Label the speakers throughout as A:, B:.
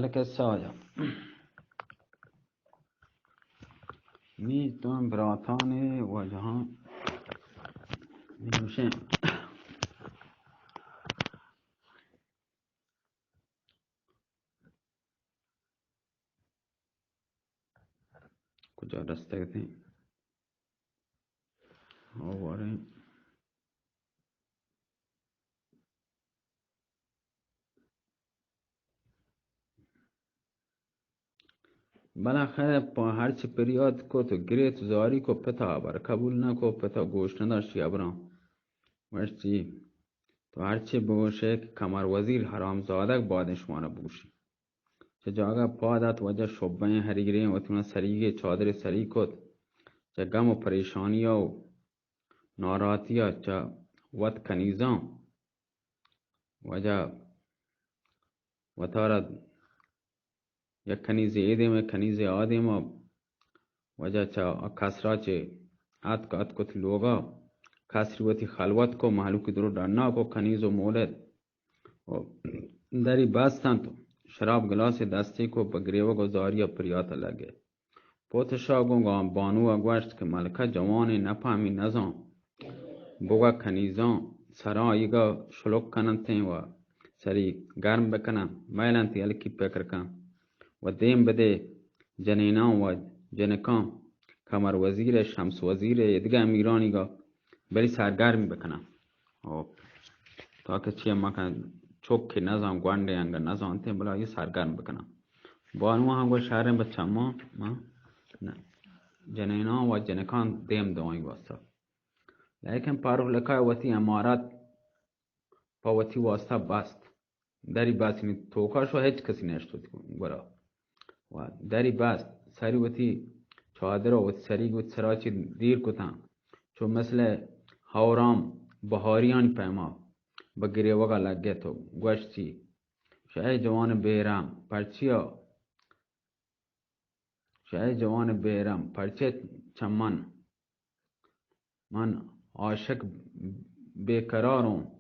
A: Alike Saja. Mi to bratane و جهان میشه کجا رسته گفتیم آواره بالاخره پا هرچی پریاد کو تو گریت زاری کو پتا بر قبول نکو پتا گوش نداشتی ابرام مرسی تو هرچی بگوشه که کمر وزیر حرام زادک بادش مانه بوشی چه جاگه پادت وجه شبه هریگری و تونه سریگی چادر سری کد چه غم و پریشانی و ناراحتی چه وط کنیزان وجه و تارد یک کنیز ایدیم کنیز آدیم وجه چه کسرا چه ات کت لوگا کسری وتی خلوت کو محلوکی درو درنا کو کنیز و مولد دری بستن تو شراب گلاس دستی کو بگریو گزاری پریات لگه پوتشا گونگان بانو گوشت که ملکه جوانی نپامی نزان بوگا کنیزان سرا ایگا شلوک کننتین و سری گرم بکنن میلنتی الکی پکر کن و دیم بده جنینان و جنکان کمر وزیر شمس وزیر دیگه امیرانی گا بری سرگرمی بکنن تا که چیه مکن چوکی نزان گوانده انگا نزان تیم بلا یه سرگرم بکنن بانو هم گو شهرین بچه ما نه جنینان و جنکان دیم دوانی واسطه لیکن پاروخ لکای وطی امارات پا وطی واسطه بست دری بست یعنی توکاشو هیچ کسی نشتو گورا و دری بست سری وطی چادر و سری وطی سراچی دیر کتن چو مثل هورام بهاریان پیما بگیری وگا لگه تو گوشتی شای جوان بیرم پرچیا شای جوان بیرم پرچه چمن من عاشق بیقرارم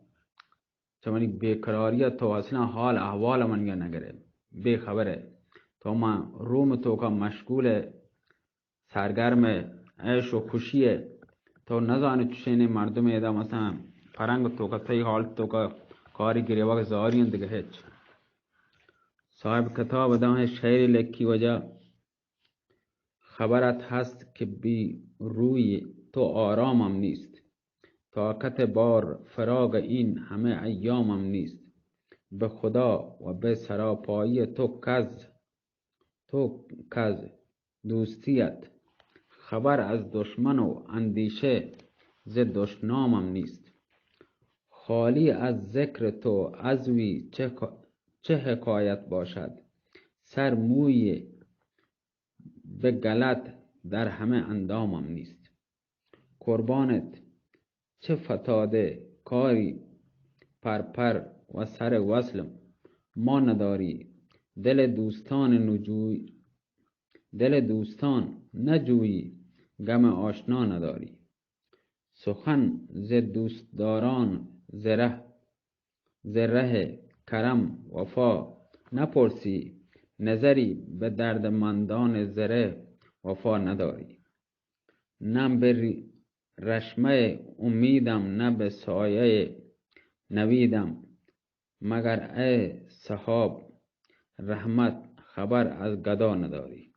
A: چمنی بیقراریت تو اصلا حال احوال من یا نگره بی خبره تو من روم تو کا مشغول سرگرم عیش و خوشیه تو نزانی چشینی مردم ایده مثلا پرنگ تو کا تی حال تو کا کاری گریه وقت زارین دیگه هیچ صاحب کتاب دانه شعری لکی وجه خبرت هست که بی روی تو آرامم نیست طاقت بار فراغ این همه ایامم نیست به خدا و به سراپایی تو کز دوستیت خبر از دشمن و اندیشه ز دشنامم نیست خالی از ذکر تو عزوی چه حکایت باشد سر موی به غلط در همه اندامم نیست قربانت چه فتاده کاری پرپر و سر وصلم ما نداری دل دوستان نجویی غم آشنا نداری سخن ز دوستداران ره کرم وفا نپرسی نظری به دردمندان زره وفا نداری نه به رشمه امیدم نه به سایه نویدم مگر ای صحاب رحمت خبر از گدا نداری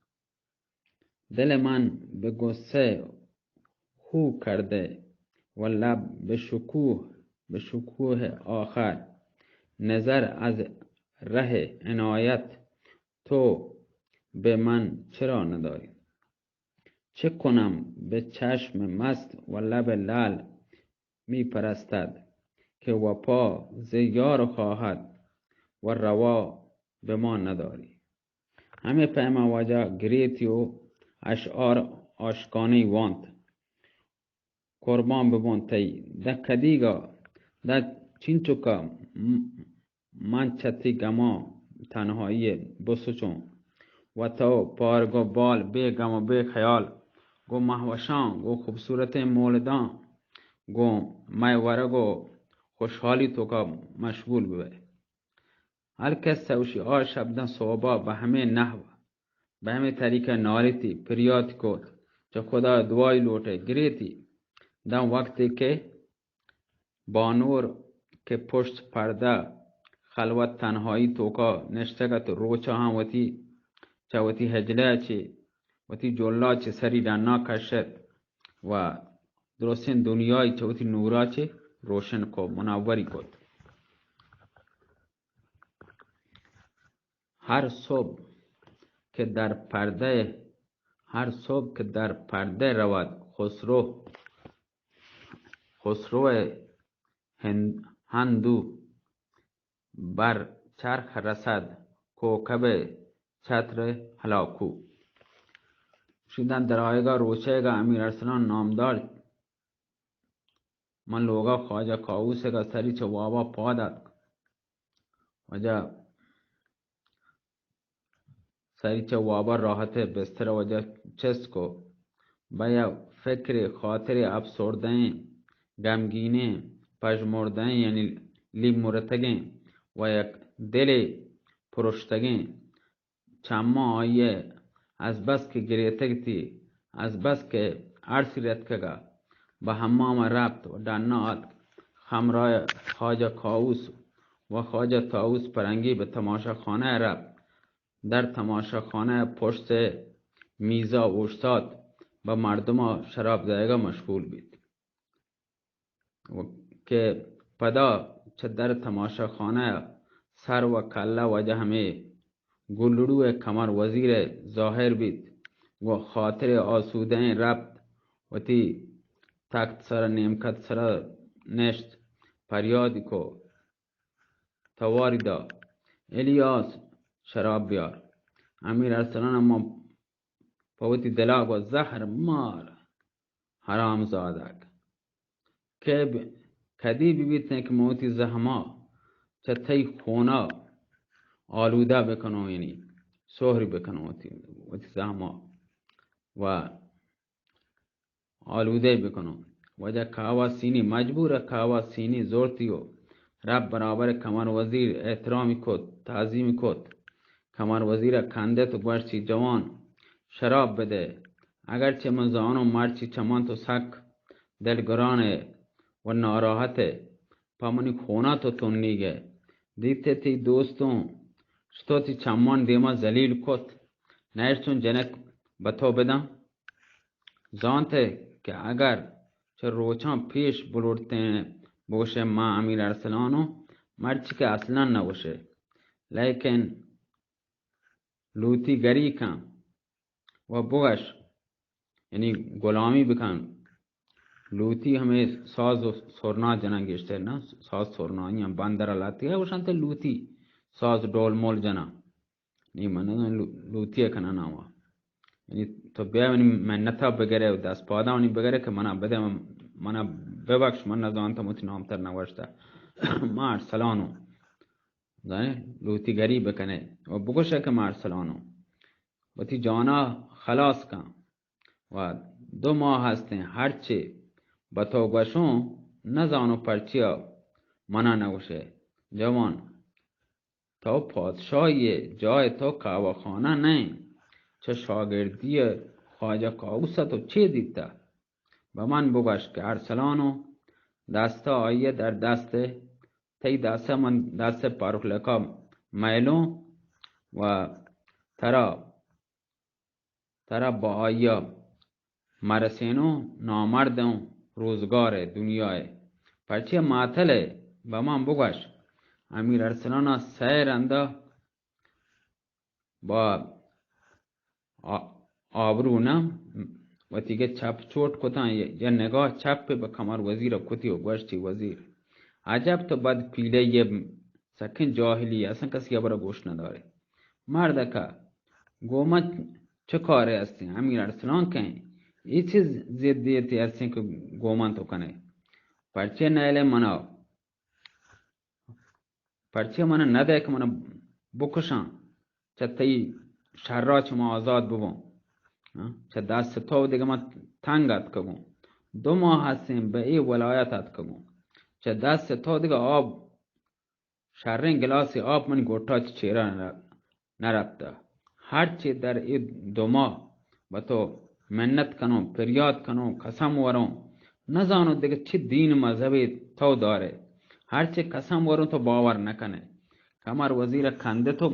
A: دل من به غصه خو کرده و لب به شکوه آخر نظر از ره عنایت تو به من چرا نداری چه کنم به چشم مست و لب لعل می پرستد که وفا ز یار خواهد و روا به ما نداری همه پیما واجه گریتی و اشعار آشکانی وانت قربان ببون تی ده کدیگا ده چینچوکا من چتی گما تنهایی بسوچون و تو پارگو بال بے غم و بے خیال گو مهوشان گو خوبصورت مولدان گو میوره گو خوشحالی تو کا مشغول بوه هر کس سوشی آ شبدن صحبا به همه نحو به همه طریق نالیتی پریات کود چه خدا دعای لوٹه گریتی دم وقتی که بانور که پشت پرده خلوت تنهایی توکا نشتگت روچا هم وتی هجله چی وتی جلا چی سری رنا کشد و درستین دنیای چه وتی نورا چی روشن کو منوری کود. هر صبح که در پرده رود خسرو هندو بر چرخ رسد کوکب چتر هلاکو. شیدن در آیگاه روچهگا امیر ارسلان نامدار من لوگا خواجه کاووسگا سری چه وابا پادد وجه سری چه وابا راحت بستر وجه چست کو بایا فکر خاطر افسردن غمگینه پژمردن یعنی لیب مرتگن و یک دل پرشتگن چما آیه از بس که گریتگتی از بس که عرصی رتکگا به حمام رفت و دنات خمرای خواجه کاووس و خواجه طاووس پرنگی به تماشا خانه رفت. در تماشا خانه پشت میزا اوشتاد با مردم شراب زایگا مشغول بید که پدا چه در تماشا خانه سر و کله وجه همه گلرو کمر وزیر ظاهر بید و خاطر آسوده رفت و تی تخت سر نیمکت سر نشت پریادی کو تواری دا الیاس شراب بیار. امیر ارسلان اما پوتی دلاغ و زهر مار حرام زادک که کدی بیبیتن که موتی زهما چه تی خونا آلوده بکنو یعنی سهری بکنو وتی زهما و آلوده بکنو وجه کعوا سینی مجبور کعوا سینی زورتیو رب برابر کمر وزیر احترامی کد تعظیمی کد کمر وزیر کنده تو گوشتی جوان شراب بده اگرچه من زانو مرچی چمان تو سک دلگرانه و ناراحته پامنی خونا تو تونیگه دیتے تی دوستوں شتو تی چمان دیما زلیل کت نیشتون جنک بتو بدم زانته که اگر چه روچان پیش بلورتے ہیں بوشه ما امیر ارسلانو مرچی که اصلا نبوشه لیکن لوتی گری کن و بغش یعنی غلامی بکن لوتی ہمیں ساز و سرنا جنا گشتے نا ساز سرنایی هم بندر لاتی ہے وشانت لوتی ساز ڈول مول جنا نہیں من لوتی کنا ناوا یعنی تو بیا من نتا بگره و دست پادانی بگره که منا بده منا ببخش من نزانتا متی نامتر نوشته ما ارسلانو زنه لوتی گری بکنه و بگوشه که ما ارسلانو و تی جانا خلاص کن و 2 ماه هستن هرچی با تو گوشون نزانو پرچیا منا نگوشه جوان تو پادشاهی جای تو کاواخانه نه چه شاگردی خواجه کاووس تو چی دیده به من بگوش که ارسلانو دستا آیه در دسته تی دسته من دست پاروخلکا میلون و ترا با آیا مرسینو نامردم روزگار دنیای پرچه معطله به من بگوش امیر ارسلان سیر انده با آبرونم و تیگه چپ چوٹ کتن یا نگاه چپ به کمر وزیر کتی و گوشتی وزیر عجب تو بد پیله یه سکن جاهلی اصلا کسی برا گوش نداره مرد که گومت چه کاره هستی امیر ارسلان کن ای چیز زدیتی هستی که گومن تو کنه پرچه نیله منا نده که منا بکشن چه تی شرا چه ما آزاد ببون چه دست تو دیگه ما تنگت کگون 2 ماه هستیم به ای ولایتت کگون چه دست تو دیگه آب شرین گلاسی آب من گوتا چیره نرفته. هرچی در این 2 ماه با تو منت کنم، پریاد کنم، قسم ورم، نزانو دیگه چی دین مذهبی تو داره. هرچی قسم ورم تو باور نکنه. کمر وزیر کنده تو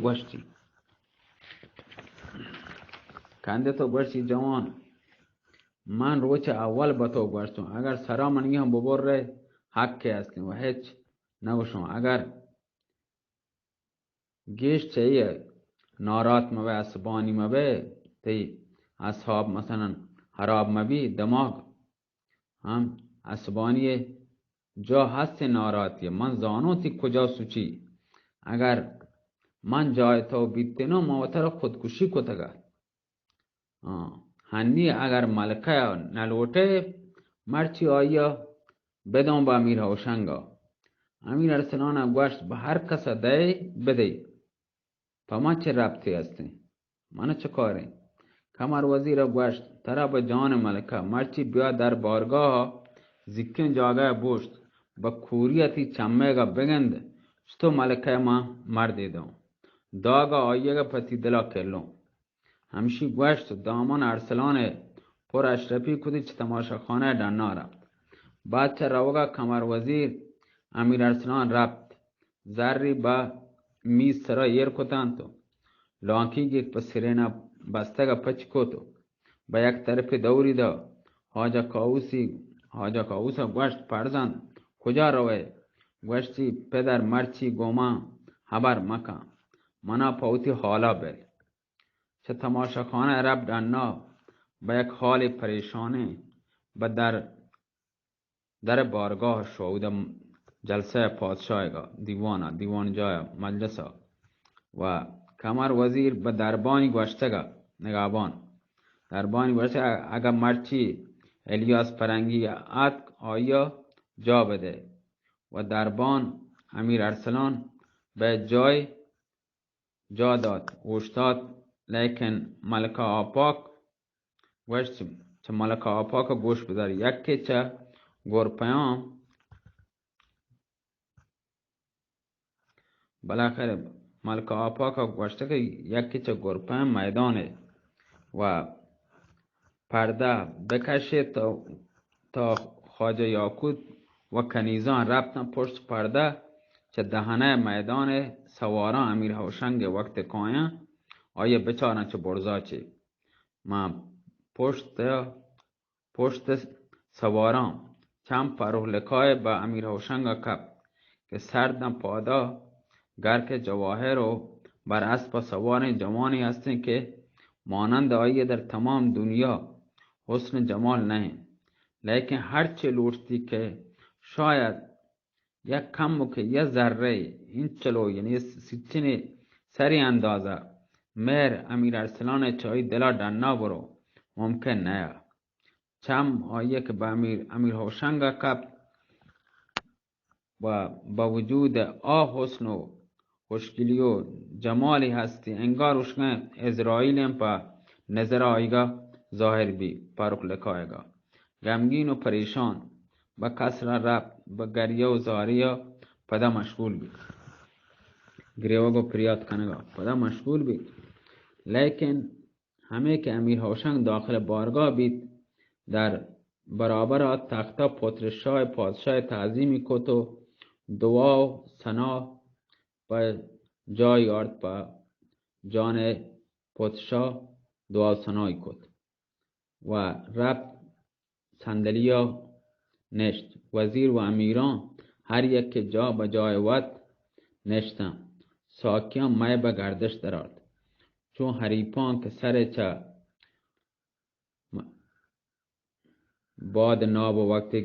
A: گوشتی جوان، من روچ اول با تو گوشتم. اگر سرا منی هم ببره حقی هستیم و هیچ نوشم. اگر گیش چیه نارات مبه اسبانی مبه تی اصحاب مثلا حراب مبی دماغ هم اسبانی جا هست ناراتی من زانو تی کجا سوچی. اگر من جای تو بیتنو موتر خودکشی کتگا. هنی اگر ملکه نلوٹه مرچی آیا بدون با امیر هوشنگا. امیر ارسلان گوشت به هر کس ده بده. پا ما چه ربطی هستی؟ من چه کاری؟ کمر وزیر گوشت ترا به جان ملکه مرچی بیا در بارگاه زکن جاگه بوشت با کوریتی چمهگا بگند شتو ملکه ما مردی دو داگا آیگا پتی دلا کلو. همشی گوشت دامان ارسلان پر اشرفی کدی چه تماشا خانه دنا رفت. بعد چه روگا کمر وزیر امیر ارسلان رفت. زری با میز سرا یر کتانتو لانکی گیک پا سیرینا بستگا پچ کتو با یک طرف دوری دا. حاجا کاووسا گوشت پرزند کجا روه؟ گوشتی پدر مرچی گوما حبر مکا منا پاوتی حالا بل. چه تماشا خانه رب دنا با یک حال پریشانه با در بارگاه شهود جلسه پادشاهگا دیوان جای مجلسا و کمر وزیر به دربانی گوشتگا نگابان دربانی گوشتگا اگر مرچی الیاس پرنگی آیا جا بده و دربان امیر ارسلان به جا داد اوشتاد. لیکن ملکه آپاک گوشت چه ملکه آپاک گوش بدار یکی چه گرپیام بالاخره ملکه آپاک گوشته که یکی چه گرپیام میدانه و پرده بکشه تا خواجه یاکوت و کنیزان رفتن پشت پرده چه دهنه میدان سواران امیر هوشنگ وقت کاین آیا بچارن چه برزا چه ما پشت سواران چند پرهلکای با امیر هوشنگ کپ که سردن پادا گرک جواهر و بر اسب سوار جوانی هستن که مانند آیه در تمام دنیا حسن جمال نہیں. لیکن هرچه لوٹتی که شاید یک کم که یک ذره این چلو یعنی سیچن سری اندازه مهر امیر ارسلان چای دلا دنا برو ممکن نه. چم آیه که با امیر هوشنگ کپ و با وجود حسن و خوشگلی و جمالی هستی انگار اشگه اسرائیل هم پا نظر آیگا ظاهر بی پاروک لکایگا غمگین و پریشان با کسر رب با گریه و زاریه پدا مشغول بی گریوگو پریاد کنگا پدا مشغول بی. لیکن همه که امیر هوشنگ داخل بارگاه بید در برابر تختا پترشاه پادشاه تعظیمی کت و دعا و ثنا با جای آرد با جان پادشاه دعا و ثنای کت و رفت صندلیا نشت. وزیر و امیران هر یک که جا به جای ود نشتن. ساکیان مای به گردش درآد چون حریفان که سر چه باد ناب و وقت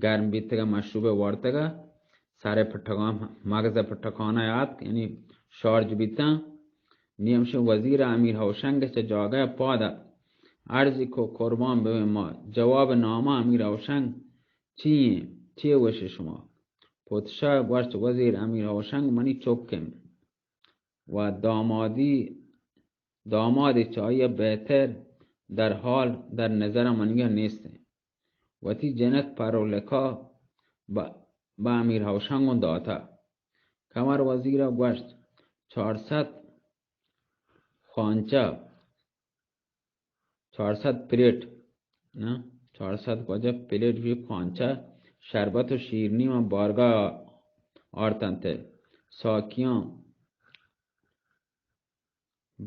A: گرم بیتگا مشروب وارتگا سر پٹھگان مغز پٹھکانه آت یعنی شارج بیتن نیمش وزیر امیر هوشنگ چه جاگه پادا عرضی کو قربان به ما جواب نامه امیر هوشنگ چیه وش شما؟ پادشاه گوشت وزیر امیر هوشنگ منی چوکم و دامادی چایی بهتر در حال در نظر منیه نیسته و تی جنک پرولکا با امیر هوشنگ داتا کمر وزیر گوشت 400 خوانچه 400 پلیٹ نه 400 گوجه پلیٹ وی خوانچه شربت و شیرنی و بارگاه آرتنته ساکیان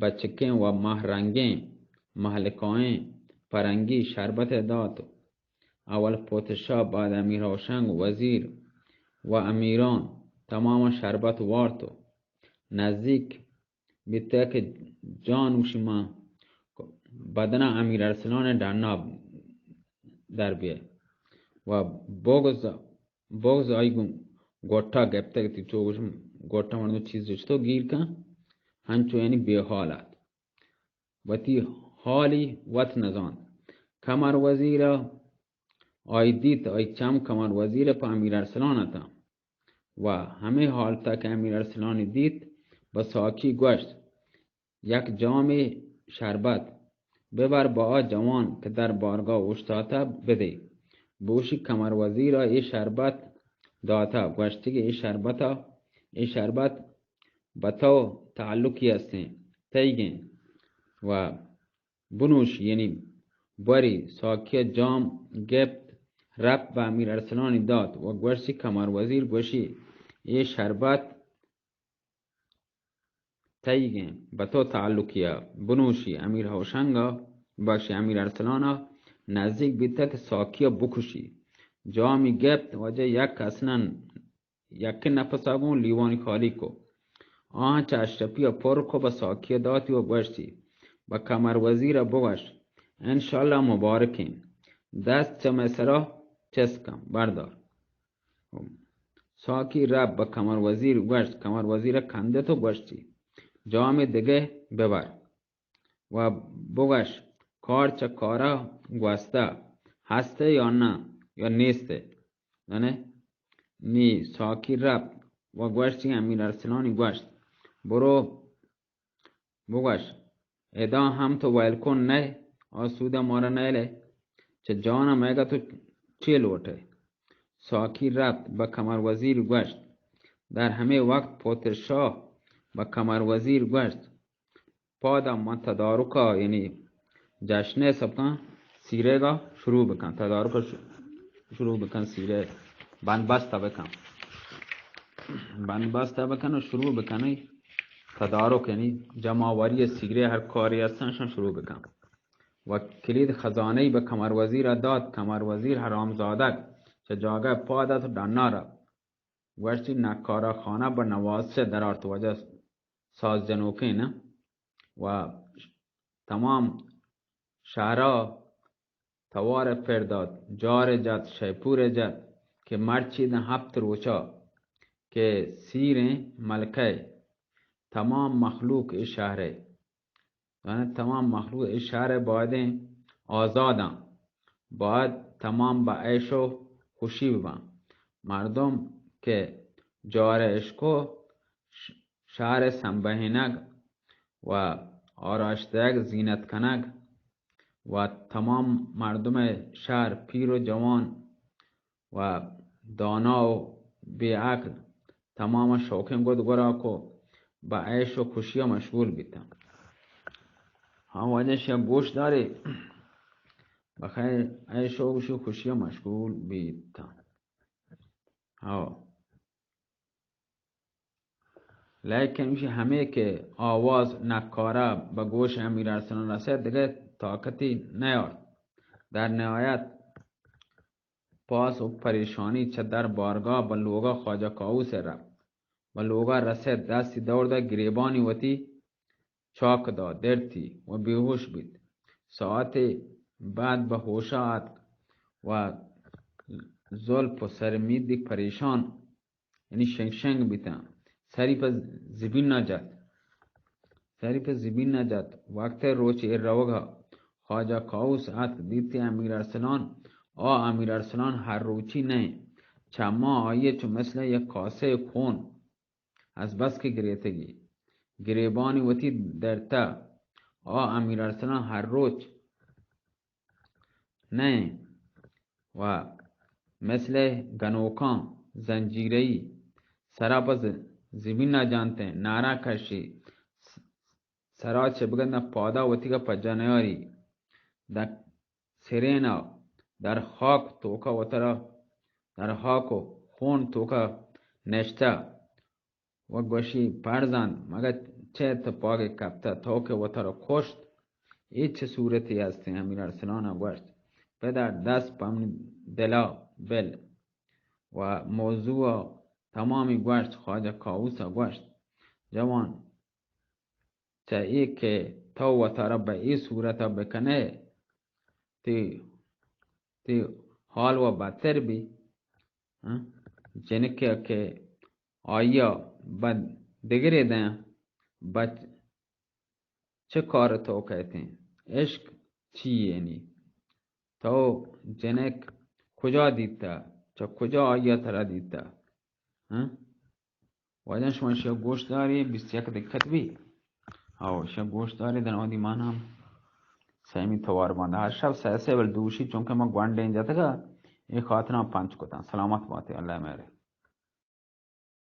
A: بچکیں و مهرنگیں محلکائیں پرنگی شربت داد اول پادشاه بعد امیر هوشنگ وزیر و امیران تمام شربت وارتو نزدیک بیته که جان وشما بدن امیر ارسلان دناب در بیه و بغز آیگون گوٹا گپته که تو گوٹا مردو چیز تو گیر کن هنچو یعنی بے حالت وتی حالی وط نزان کمر وزیر آیدیت آی چم کمر وزیر پا امیر ارسلان تا و همه حالتا که امیر ارسلان دید با ساکی گوشت یک جام شربت ببر با آ جوان که در بارگاه اشتاتا بده بوشی کمر وزیر ای شربت داتا گوشتی که ای شربت بتو تعلقی هستیں تیگیں و بنوش یعنی بری ساکی جام گپت رب به امیر ارسلان داد و گوشتی کمر وزیر گوشی ای شربت تیگیں بتو تعلقی بنوشی امیر هوشنگا بخشی امیر ارسلانا نزدیک بیتا که ساکی بکشی جامی گپت وجه یک اصنن یک نفس آگون لیوانی خالی کو آن چه اشرفی پر کو با ساکی داتی و گوشتی با کمر وزیر بگوش انشالله مبارکین دست چه مسرا چسکم بردار ساکی رب با کمر وزیر گوشت کمر وزیر کنده تو گوشتی جام دیگه ببر و بگوش کار چه کارا گوسته هسته یا نه یا نیسته نه نی ساکی رب و گوشتی امیر ارسلانی گوشت برو بگوش ادا هم تو ویل کن نه آسوده مارا نیله چه جانا میگه تو چی لوٹه ساکی رفت با کمر وزیر گوشت در همه وقت پادشاه با کمر وزیر گوشت پادا من تدارکا یعنی جشنه سبکن سیره گا شروع بکن تدارکا شروع بکن سیره بندبسته بکن و شروع بکنی تدارک یعنی جمعواری سیره هر کاری هستنشان شروع بکن و کلید خزانه‌ای به کمر وزیر داد کمر وزیر حرامزادک چه جاگه پادت دناره گوشتی نکارا خانه به نوازشه در آرت وجه ساز جنوکه نه و تمام شهرها توار پرداد جار جد شیپور جد که مرچید هفت روچا که سیر ملکه تمام مخلوق ای شهره یعنی تمام مخلوق ای شهر باید آزادن باید تمام با عیش و خوشی ببن مردم که جار عشقو شهر سنبهینگ و آراشتگ زینت کنگ و تمام مردم شهر پیر و جوان و دانا و بیعقل تمام شوکین گود گرا کو با عیش و خوشی و مشغول بیتن ها وجهش یا گوش داری بخیر عیش و خوشی و مشغول بیتن ها لیکن میشه همه که آواز نکاره به گوش امیر ارسلان رسید دیگه طاقتی نیارد در نهایت پاس و پریشانی چه در بارگاه به لوگا خواجه کاووس رفت و لوگا رسید دستی دورده گریبانی وتی چاک داد درتی و بیهوش بید ساعت بعد به هوشات و زلف و سرمیدی پریشان یعنی شنگ بیتن سری پر زبین نجات وقت روچ روگا خواجه کاووس ات دیتی امیر ارسلان امیر ارسلان هر روچی نه چما آیه چو مثل یک کاسه خون از بس که گریتگی گریبانی وتی درتا امیر ارسلان هر روچ نه و مثل گنوکان زنجیرهی سراپا ज़िबी ना जानते नारा कशी सरा चबगन पौधा वती का पज्जानयारी द सिरेना در خاک توکا وترا در خاکو خون توکا نشتا و گوشی پرزن مگه چه اتفاقی کپتا توکا وترا کشت این چه صورتی هستی امیر ارسلان گوشت پدر دست پمن دلا بل و موضوع تمامی گوشت خواجه کاووسا گوشت جوان چه ای که تو وترا به این صورتا بکنه تی حال و بدتر بی جنکه که آیا بد دگری دیں بچ چه کار تو کہتے ہیں عشق چی یعنی تو جنک کجا دیتا چه کجا آیا ترا دیتا وجن شما شیا گوش داری 21 دقت بی او شیا گوش داری در آدی مان هم سیمی توار بانده هر شب سه ول دوشی چونکه ما گوان دین جاتا گا ایک خاطران پانچ کتا سلامت باتی اللہ میرے